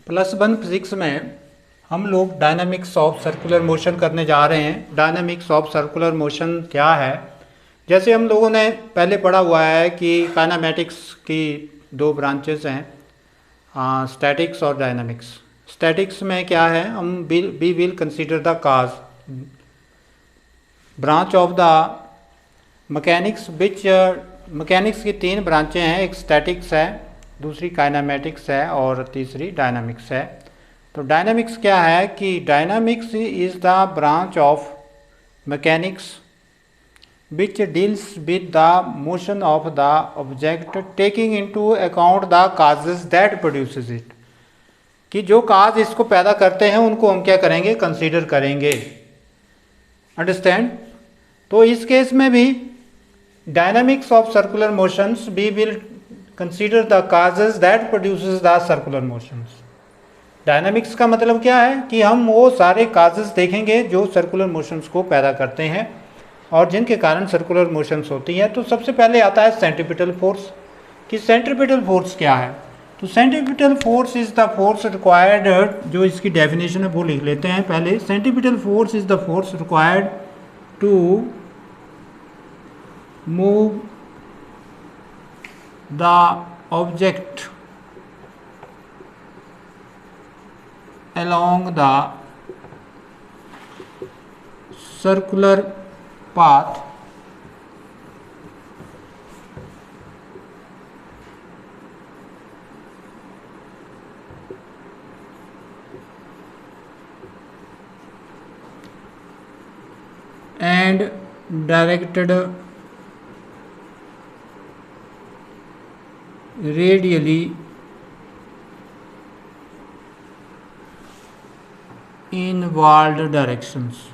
+1 physics में हम लोग डायनामिक्स ऑफ सर्कुलर मोशन करने जा रहे हैं। डायनामिक्स ऑफ सर्कुलर मोशन क्या है? जैसे हम लोगों ने पहले पढ़ा हुआ है कि काइनेमेटिक्स की दो ब्रांचेस हैं, स्टैटिक्स और डायनामिक्स। स्टैटिक्स में क्या है, हम we will consider the cause branch of the mechanics which mechanics की 3 ब्रांचें हैं, एक स्टैटिक्स है, दूसरी काइनेमेटिक्स है और तीसरी डायनामिक्स है। तो डायनामिक्स क्या है कि dynamics is the branch of mechanics which deals with the motion of the object taking into account the causes that produces it। कि जो काज इसको पैदा करते हैं उनको हम क्या करेंगे, कंसीडर करेंगे। अंडरस्टैंड? तो इस केस में भी dynamics of circular motions we will consider the causes that produces the circular motions. Dynamics का मतलब क्या है कि हम वो सारे काजेस देखेंगे जो सर्कुलर मोशंस को पैदा करते हैं और जिनके कारण सर्कुलर मोशंस होती हैं। तो सबसे पहले आता है सेंट्रीपिटल फोर्स। कि सेंट्रीपिटल फोर्स क्या है? तो centripetal force is the force required, जो इसकी डेफिनेशन है वो लिख लेते हैं पहले। Centripetal force is the force required to move the object along the circular path and directed radially inward directions।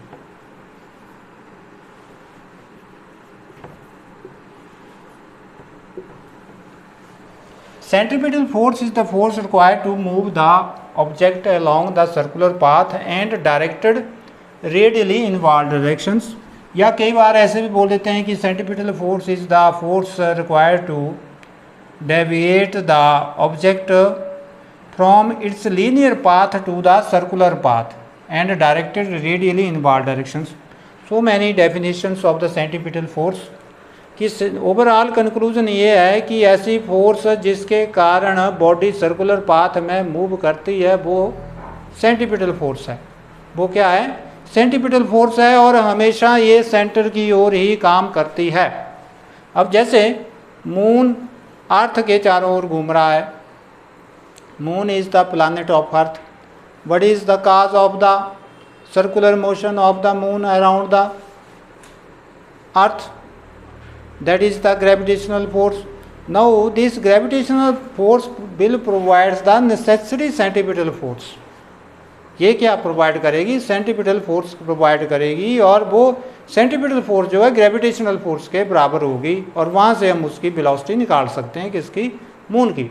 Centripetal force is the force required to move the object along the circular path and directed radially inward directions। या कई बार ऐसे भी बोल देते हैं कि centripetal force is the force required to deviate the object from its linear path to the circular path and directed radially inward directions। So many definitions of the centripetal force। कि overall conclusion ये है कि ऐसी force जिसके कारण body circular path में move करती है वो सेंट्रीपिटल फोर्स है। वो क्या है? सेंट्रीपिटल फोर्स है और हमेशा ये सेंटर की ओर ही काम करती है। अब जैसे मून अर्थ के चारों ओर घूम रहा है, moon is the planet of earth. What is the cause of the circular motion of the moon around the earth? That is the gravitational force। Now this gravitational force will provides the necessary centripetal force। ये क्या provide करेगी? Centripetal force provide करेगी और वो centripetal force जो है gravitational force के बराबर होगी और वहाँ से हम उसकी वेलोसिटी निकाल सकते हैं, किसकी? मून की।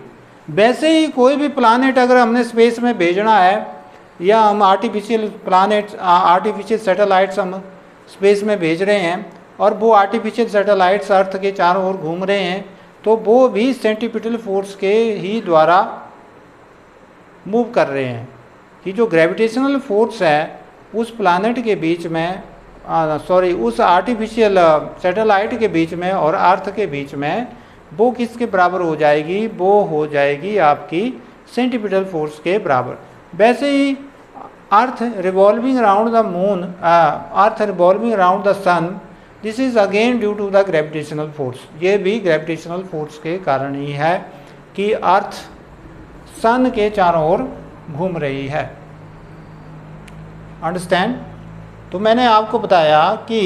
वैसे ही कोई भी प्लानेट अगर हमने स्पेस में भेजना है या हम आर्टिफिशियल प्लानेट आर्टिफिशियल सैटेलाइट्स हम स्पेस में भेज रहे हैं और वो आर्टिफिशियल सैटेलाइट्स अर्थ के चारों ओर घूम रहे हैं, तो वो भी सेंट्रीपिटल फोर्स के ही द्वारा मूव कर रहे हैं। कि जो ग्रेविटेशनल फोर्स है उस प्लैनेट के बीच में उस आर्टिफिशियल सैटेलाइट के बीच में और अर्थ के बीच में वो किसके बराबर हो जाएगी? वो हो जाएगी आपकी सेंट्रीपिटल फोर्स के बराबर। वैसे ही earth revolving around the moon, earth revolving around the sun, this is again due to the gravitational force. ये भी ग्रेविटेशनल फोर्स के कारण ही है कि अर्थ सन के चारों ओर घूम रही है। अंडरस्टैंड? तो मैंने आपको बताया कि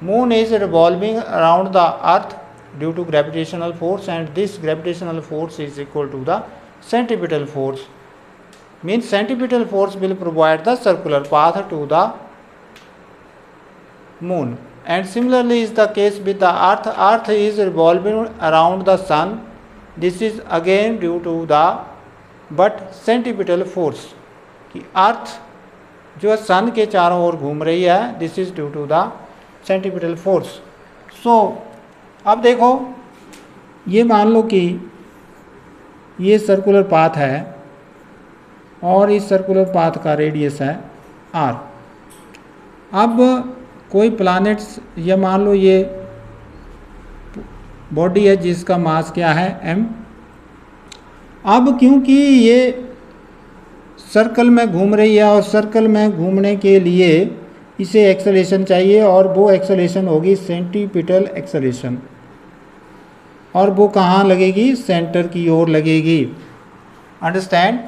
moon is revolving around the earth due to gravitational force and this gravitational force is equal to the centripetal force. Means centripetal force will provide the circular path to the moon, and similarly is the case with the earth। Earth is revolving around the sun, this is again due to the but centripetal force। कि अर्थ जो है सन के चारों ओर घूम रही है, this is due to the centripetal force. So अब देखो, ये मान लो कि ये सर्कुलर पाथ है और इस सर्कुलर पाथ का रेडियस है r। अब कोई प्लैनेट्स या मान लो ये बॉडी है जिसका मास क्या है m। अब क्योंकि ये सर्कल में घूम रही है और सर्कल में घूमने के लिए इसे एक्सेलेरेशन चाहिए और वो एक्सेलेरेशन होगी सेंटीपिटल एक्सेलेरेशन, और वो कहाँ लगेगी? सेंटर की ओर लगेगी। अंडरस्टैंड?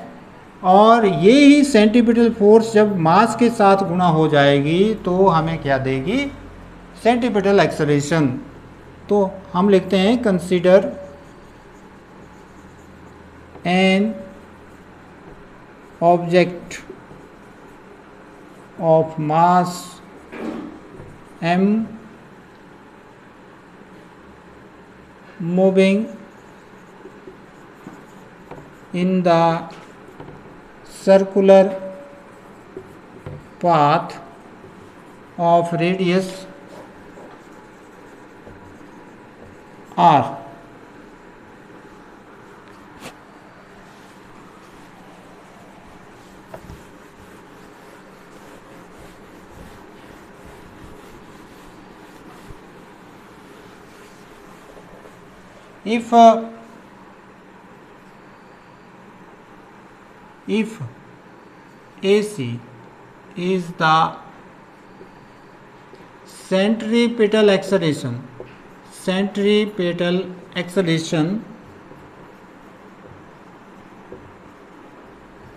और ये ही सेंटीपिटल फोर्स जब मास के साथ गुणा हो जाएगी तो हमें क्या देगी? Centripetal acceleration. तो हम लिखते हैं consider an object of mass m moving in the circular path of radius r। If AC is the centripetal acceleration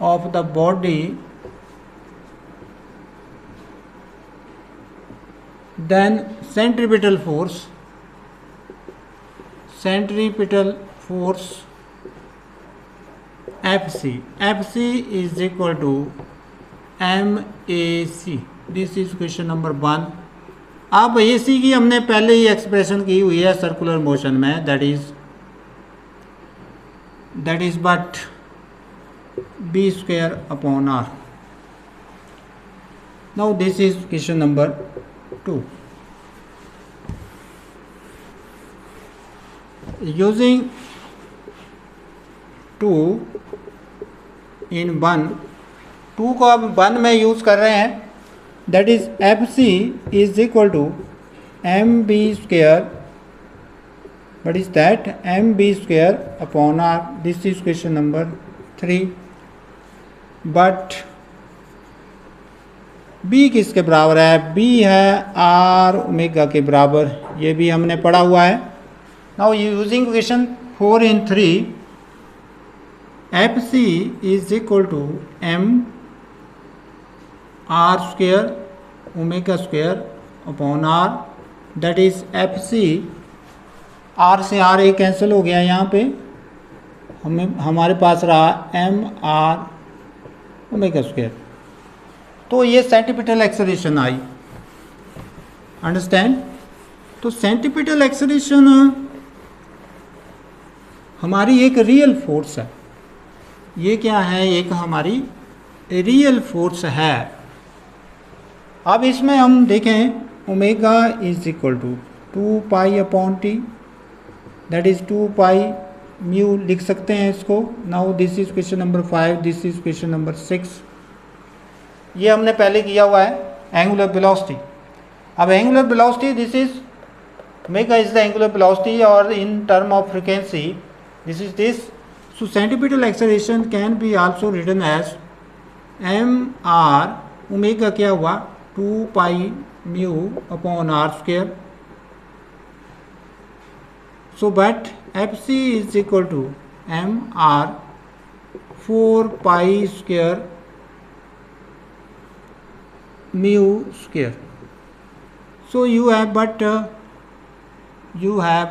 of the body, then centripetal force FC is equal to MAC। This is question number 1। अब AC की हमने पहले ही expression की हुई है circular motion में, that is but b² upon r। Now this is question number 2। using 2 in 1, 2 को अब 1 में यूज़ कर रहे हैं, that is FC is equal to MB²। What is that? MB² upon r। This is question number 3। But B किसके बराबर है? B है r ओमेगा के बराबर, ये भी हमने पढ़ा हुआ है। Now using equation 4 in 3, FC is equal to m r² omega² upon r, that is FC। r से r एक कैंसिल हो गया, यहाँ पे हमारे पास रहा m r ओमेगा²। तो ये सेंटीपिटल एक्सेलरेशन आई। अंडरस्टैंड? तो सेंटीपिटल एक्सेलरेशन हमारी एक रियल फोर्स है। ये क्या है? एक हमारी रियल फोर्स है। अब इसमें हम देखें omega is equal to 2 pi upon T, that is 2 pi mu लिख सकते हैं इसको। Now this is question number 5, this is question number 6। ये हमने पहले किया हुआ है एंगुलर वेलोसिटी। अब angular velocity, this is omega is the angular velocity, और in term of frequency this is this। So centripetal acceleration can be also written as mr omega क्या हुआ? 2 pi mu upon r²। So but FC is equal to mr 4 पाई² μ²। So you have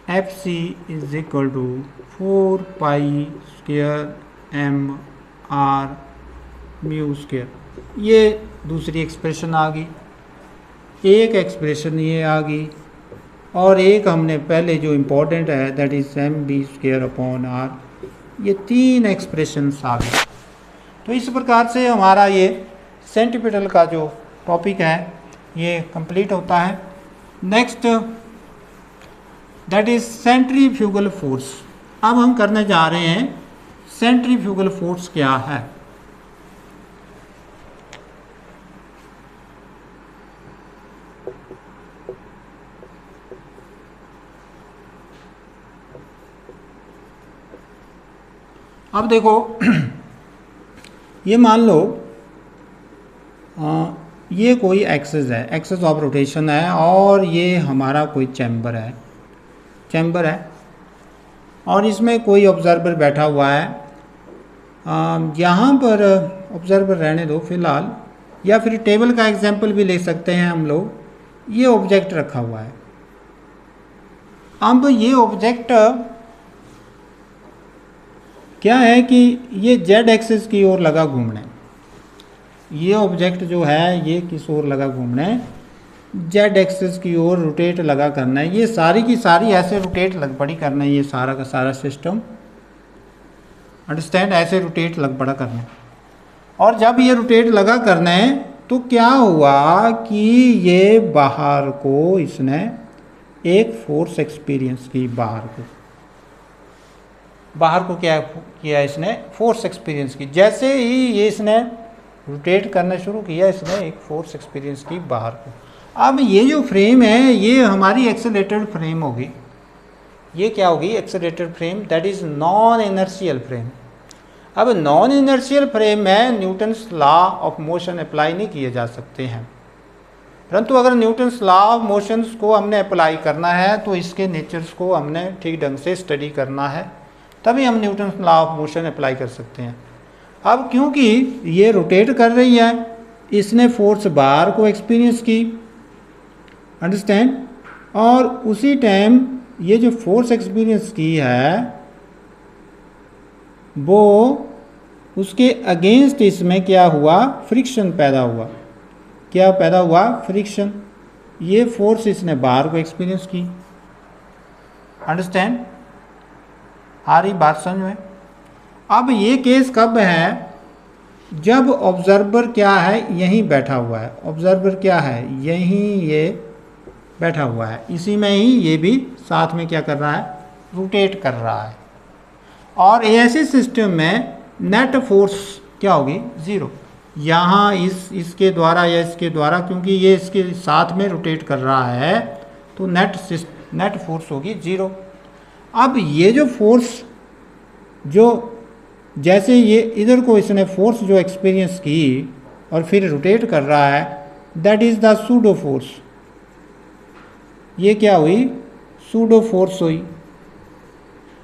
FC is equal to 4 पाई² m r μ²। ये दूसरी expression आ गई, एक expression ये आ गई, और एक हमने पहले जो इम्पोर्टेंट है that is MB² upon r। ये 3 एक्सप्रेशंस आ गई। तो इस प्रकार से हमारा ये सेंटीपिटल का जो टॉपिक है ये कंप्लीट होता है। Next that is centrifugal force. अब हम करने जा रहे हैं सेंट्रीफ्यूगल फोर्स क्या है। अब देखो ये मान लो ये कोई एक्सिस है, एक्सिस ऑफ रोटेशन है, और ये हमारा कोई चैम्बर है और इसमें कोई ऑब्जर्वर बैठा हुआ है। यहाँ पर ऑब्जर्वर रहने दो फिलहाल, या फिर टेबल का एग्जांपल भी ले सकते हैं हम लोग। ये ऑब्जेक्ट रखा हुआ है। अब ये ऑब्जेक्ट क्या है कि ये जेड एक्सिस की ओर लगा घूमने, ये ऑब्जेक्ट जो है ये किस ओर लगा घूमने, जेड एक्सिस की ओर रोटेट लगा करना है। ये सारी की सारी ऐसे रोटेट लग पड़ी करना है, ये सारा का सारा सिस्टम, अंडरस्टैंड, ऐसे रोटेट लग पड़ा करना है। और जब ये रोटेट लगा करना है तो क्या हुआ कि ये बाहर को इसने एक फोर्स एक्सपीरियंस की, बाहर को क्या किया इसने, फोर्स एक्सपीरियंस की। जैसे ही ये इसने रोटेट करना शुरू किया, इसने एक फोर्स एक्सपीरियंस की बाहर को। अब ये जो फ्रेम है ये हमारी एक्सेलरेटेड फ्रेम होगी। ये क्या होगी, accelerated frame, that is non inertial frame. अब नॉन इनर्शियल फ्रेम में Newton's law of motion apply नहीं किए जा सकते हैं, परंतु अगर न्यूटन्स लॉ ऑफ मोशंस को हमने अप्लाई करना है तो इसके नेचर्स को हमने ठीक ढंग से स्टडी करना है, तभी हम Newton's law of motion apply कर सकते हैं। अब क्योंकि ये रोटेट कर रही है, इसने फोर्स बाहर को एक्सपीरियंस की, अंडरस्टैंड, और उसी टाइम ये जो फोर्स एक्सपीरियंस की है वो उसके अगेंस्ट इसमें क्या हुआ, फ्रिक्शन पैदा हुआ। क्या पैदा हुआ, फ्रिक्शन। ये फोर्स इसने बाहर को एक्सपीरियंस की, अंडरस्टैंड, आ रही बात समझ में। अब ये केस कब है, जब ऑब्जर्वर क्या है, यहीं बैठा हुआ है। ऑब्जर्वर क्या है, यहीं ये बैठा हुआ है, इसी में ही ये भी साथ में क्या कर रहा है, रोटेट कर रहा है। और ऐसे सिस्टम में नेट फोर्स क्या होगी, ज़ीरो। यहाँ इसके द्वारा या इसके द्वारा, क्योंकि ये इसके साथ में रोटेट कर रहा है, तो नेट फोर्स होगी ज़ीरो। अब ये जो फोर्स जो जैसे ये इधर को इसने फोर्स जो एक्सपीरियंस की और फिर रोटेट कर रहा है, that is the pseudo force. ये क्या हुई, सूडो फोर्स हुई।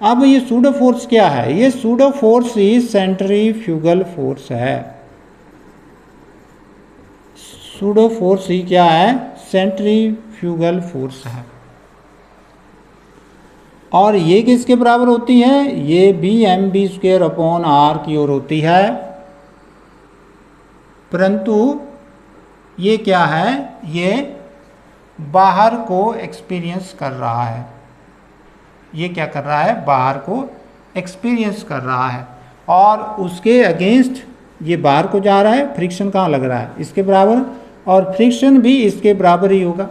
अब ये सूडो फोर्स क्या है, ये सूडो फोर्स ही सेंट्रीफ्यूगल फोर्स है। सूडो फोर्स ही क्या है, सेंट्रीफ्यूगल फोर्स है। और ये किसके बराबर होती है, ये भी mv² अपॉन r की ओर होती है, परंतु ये क्या है, ये बाहर को एक्सपीरियंस कर रहा है। ये क्या कर रहा है, बाहर को एक्सपीरियंस कर रहा है, और उसके अगेंस्ट ये बाहर को जा रहा है। फ्रिक्शन कहाँ लग रहा है, इसके बराबर, और फ्रिक्शन भी इसके बराबर ही होगा।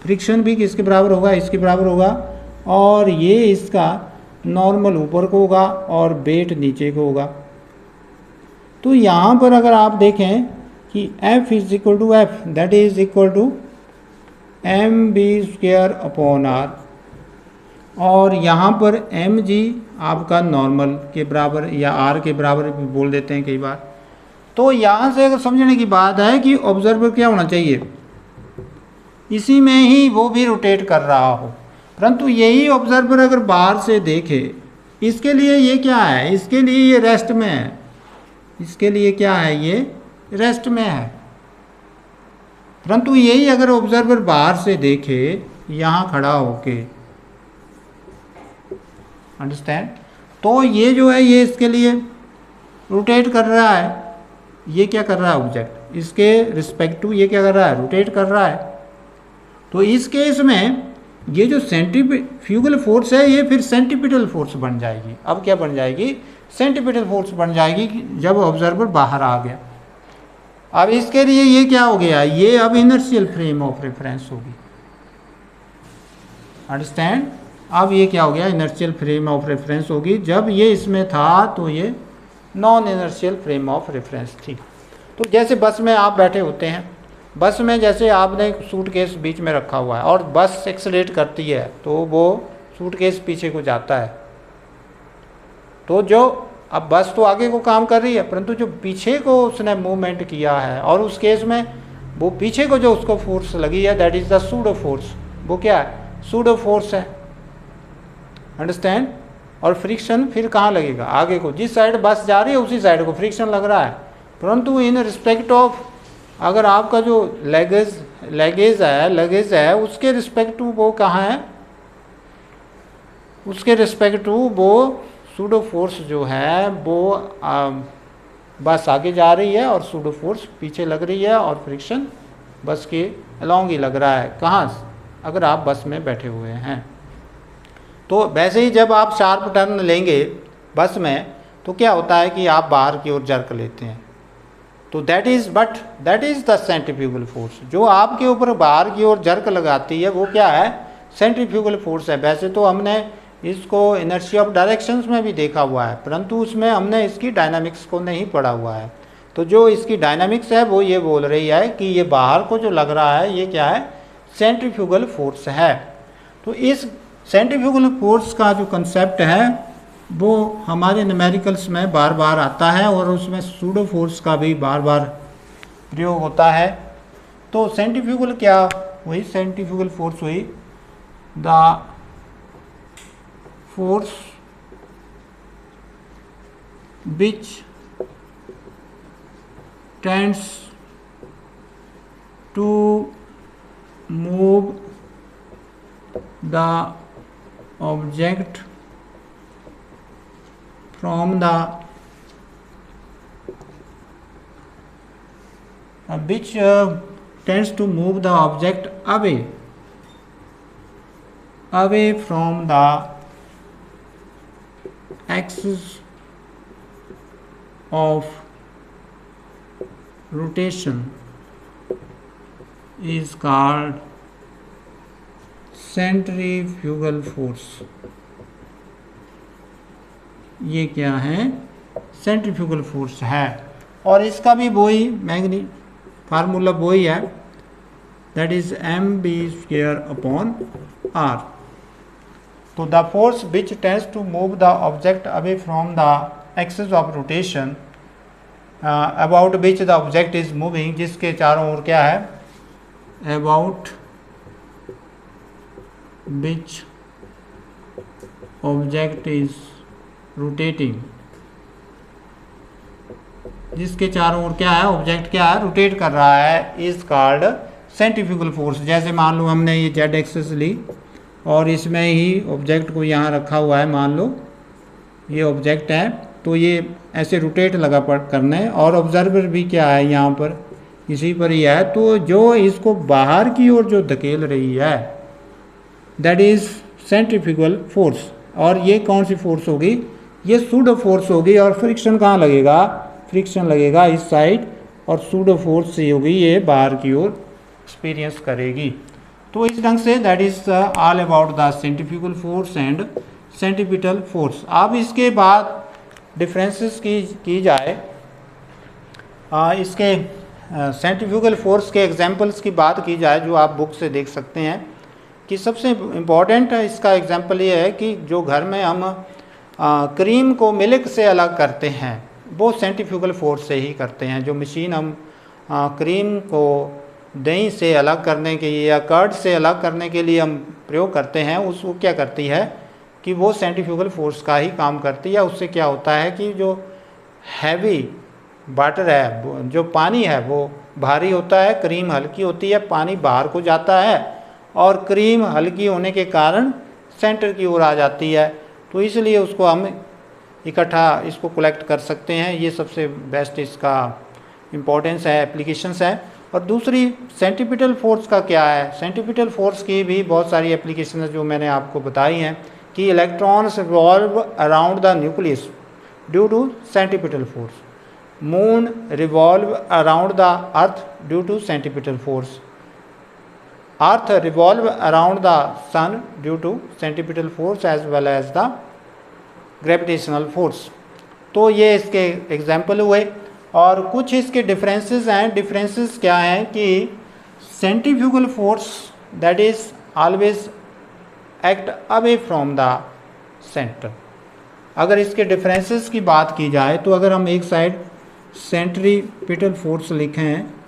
फ्रिक्शन भी किसके बराबर होगा, इसके बराबर होगा। और ये इसका नॉर्मल ऊपर को होगा और वेट नीचे को होगा। तो यहाँ पर अगर आप देखें कि F is equal to F, that is equal to mv² upon r, और यहाँ पर mg आपका नॉर्मल के बराबर या r के बराबर भी बोल देते हैं कई बार। तो यहाँ से अगर समझने की बात है कि ऑब्जर्वर क्या होना चाहिए, इसी में ही वो भी रोटेट कर रहा हो, परंतु यही ऑब्जर्वर अगर बाहर से देखे, इसके लिए ये क्या है, इसके लिए ये रेस्ट में है, इसके लिए क्या है, ये रेस्ट में है। परंतु यही अगर ऑब्जर्वर बाहर से देखे, यहाँ खड़ा होके, अंडरस्टैंड, तो ये जो है ये इसके लिए रोटेट कर रहा है। ये क्या कर रहा है, ऑब्जेक्ट इसके रिस्पेक्ट टू ये क्या कर रहा है, रोटेट कर रहा है। तो इस केस में ये जो सेंट्रीफ्यूगल फोर्स है ये फिर सेंट्रीपिटल फोर्स बन जाएगी। अब क्या बन जाएगी, सेंट्रीपिटल फोर्स बन जाएगी जब ऑब्जर्वर बाहर आ गया। अब इसके लिए ये क्या हो गया, ये अब इनर्शियल फ्रेम ऑफ रेफरेंस होगी, अंडरस्टैंड। अब ये क्या हो गया, इनर्शियल फ्रेम ऑफ रेफरेंस होगी। जब ये इसमें था तो ये non inertial frame of reference थी। तो जैसे बस में आप बैठे होते हैं, बस में जैसे आपने सूटकेस बीच में रखा हुआ है और बस एक्सेलरेट करती है तो वो सूटकेस पीछे को जाता है, तो जो अब बस तो आगे को काम कर रही है, परंतु जो पीछे को उसने मूवमेंट किया है और उस केस में वो पीछे को जो उसको फोर्स लगी है that is the pseudo force. वो क्या है, सूडो फोर्स है, अंडरस्टैंड। और फ्रिक्शन फिर कहाँ लगेगा, आगे को, जिस साइड बस जा रही है उसी साइड को फ्रिक्शन लग रहा है, परंतु इन रिस्पेक्ट ऑफ अगर आपका जो लगेज है उसके रिस्पेक्ट टू वो कहाँ है, उसके रिस्पेक्ट टू वो सूडो फोर्स जो है वो बस आगे जा रही है और सूडो फोर्स पीछे लग रही है और फ्रिक्शन बस के अलॉन्ग ही लग रहा है। कहाँ, अगर आप बस में बैठे हुए हैं। तो वैसे ही जब आप शार्प टर्न लेंगे बस में तो क्या होता है कि आप बाहर की ओर जर्क लेते हैं, तो that is the centrifugal force. जो आपके ऊपर बाहर की ओर जर्क लगाती है वो क्या है, सेंट्रीफ्यूगल फोर्स है। वैसे तो हमने इसको इनर्शिया ऑफ डायरेक्शंस में भी देखा हुआ है, परंतु उसमें हमने इसकी डायनामिक्स को नहीं पढ़ा हुआ है। तो जो इसकी डायनामिक्स है वो ये बोल रही है कि ये बाहर को जो लग रहा है ये क्या है, सेंट्रीफ्यूगल फोर्स है। तो इस सेंट्रीफ्यूगल फोर्स का जो कंसेप्ट है वो हमारे न्यूमेरिकल्स में बार बार आता है और उसमें सूडो फोर्स का भी बार बार प्रयोग होता है। तो सेंट्रीफ्यूगल क्या हुई, सेंट्रीफ्यूगल फोर्स हुई the force which tends to move the object from the which tends to move the object away from the axis of rotation is called centrifugal force। ये क्या है, सेंट्रीफ्यूगल फोर्स है। और इसका भी वही फार्मूला वही है, दैट इज mv²/r। तो the force which tends to move the object away from the axis of rotation about which the object is moving, जिसके चारों ओर क्या है, about which object is rotating, जिसके चारों ओर क्या है, ऑब्जेक्ट क्या है, रोटेट कर रहा है, इज कॉल्ड सेंट्रीफ्यूगल फोर्स। जैसे मान लो हमने ये जेड एक्सिस ली और इसमें ही ऑब्जेक्ट को यहाँ रखा हुआ है, मान लो ये ऑब्जेक्ट है, तो ये ऐसे रोटेट लगा करने, और ऑब्जर्वर भी क्या है यहाँ पर इसी पर ही है, तो जो इसको बाहर की ओर जो धकेल रही है दैट इज सेंट्रीफ्यूगल फोर्स। और ये कौन सी फोर्स होगी, ये सूडो फोर्स होगी। और फ्रिक्शन कहाँ लगेगा, फ्रिक्शन लगेगा इस साइड, और सूडो फोर्स से होगी ये बाहर की ओर एक्सपीरियंस करेगी। तो इस ढंग say that is all about the centrifugal force and centripetal force. अब इसके बाद डिफरेंसेस की जाए, इसके सेंट्रीफ्यूगल फोर्स के एग्जांपल्स की बात की जाए जो आप बुक से देख सकते हैं, कि सबसे इम्पॉर्टेंट इसका एग्जांपल ये है कि जो घर में हम क्रीम को मिल्क से अलग करते हैं वो सेंट्रीफ्यूगल फोर्स से ही करते हैं। जो मशीन हम क्रीम को दही से अलग करने के लिए या कर्ड से अलग करने के लिए हम प्रयोग करते हैं, उसको क्या करती है कि वो सेंट्रीफ्यूगल फोर्स का ही काम करती है। उससे क्या होता है कि जो हैवी वाटर है, जो पानी है वो भारी होता है, क्रीम हल्की होती है, पानी बाहर को जाता है और क्रीम हल्की होने के कारण सेंटर की ओर आ जाती है। तो इसलिए उसको हम इकट्ठा इसको कलेक्ट कर सकते हैं। ये सबसे बेस्ट इसका इम्पोर्टेंस है, एप्लीकेशंस है। और दूसरी सेंट्रीपिटल फोर्स का क्या है, सेंट्रीपिटल फोर्स की भी बहुत सारी एप्लीकेशन जो मैंने आपको बताई हैं कि electrons revolve around the nucleus due to centripetal force, moon revolve around the earth due to centripetal force, earth revolve around the sun due to centripetal force as well as the gravitational force. तो ये इसके example हुए और कुछ इसके differences हैं। Differences क्या हैं कि centrifugal force that is always act away from the centre. अगर इसके डिफरेंसेस की बात की जाए तो अगर हम एक साइड सेंट्रीपिटल फोर्स लिखें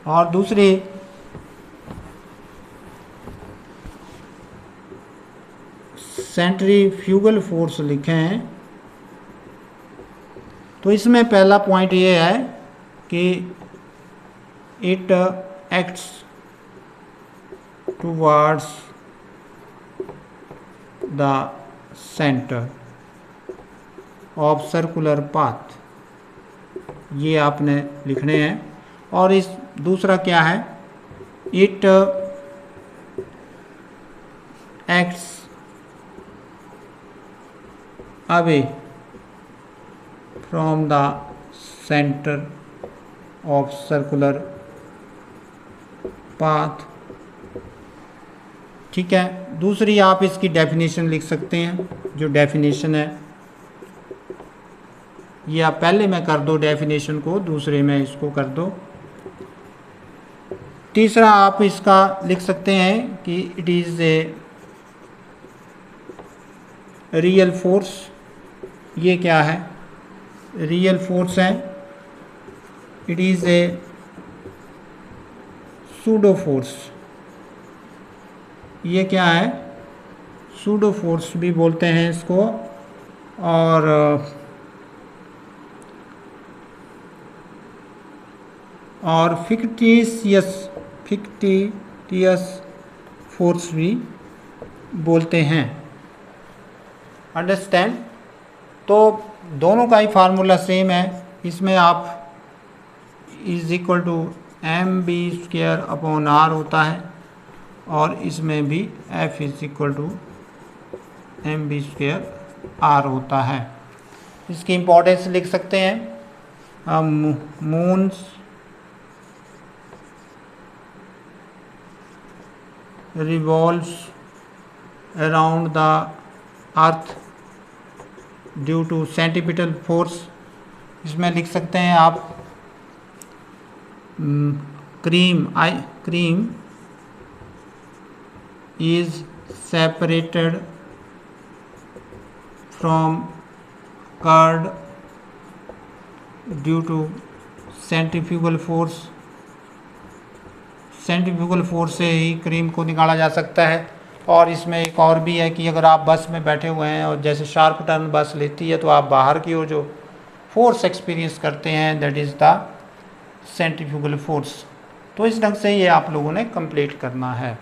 और दूसरी सेंट्रीफ्यूगल फोर्स लिखें, तो इसमें पहला पॉइंट ये है कि it acts towards the centre of circular path, ये आपने लिखने हैं। और इस दूसरा क्या है, it acts away from the centre of circular path. ठीक है, दूसरी आप इसकी डेफिनेशन लिख सकते हैं। जो डेफिनेशन है ये आप पहले में कर दो डेफिनेशन को, दूसरे में इसको कर दो। तीसरा आप इसका लिख सकते हैं कि it is a real force. ये क्या है, रियल फोर्स है। It is a pseudo force. ये क्या है, सूडो फोर्स भी बोलते हैं इसको। और फिक्टिशियस फोर्स भी बोलते हैं। अंडरस्टैंड। तो दोनों का ही फार्मूला सेम है। इसमें आप is equal to mv² upon r होता है और इसमें भी F is equal to mv² r होता है। इसकी इम्पोर्टेंस लिख सकते हैं। Moons revolves around the earth due to centripetal force। इसमें लिख सकते हैं आप cream is separated from curd due to centrifugal force। Centrifugal force से ही क्रीम को निकाला जा सकता है। और इसमें एक और भी है कि अगर आप बस में बैठे हुए हैं और जैसे शार्प टर्न बस लेती है तो आप बाहर की ओर जो फोर्स एक्सपीरियंस करते हैं that is the centrifugal force. तो इस ढंग से ये आप लोगों ने कंप्लीट करना है।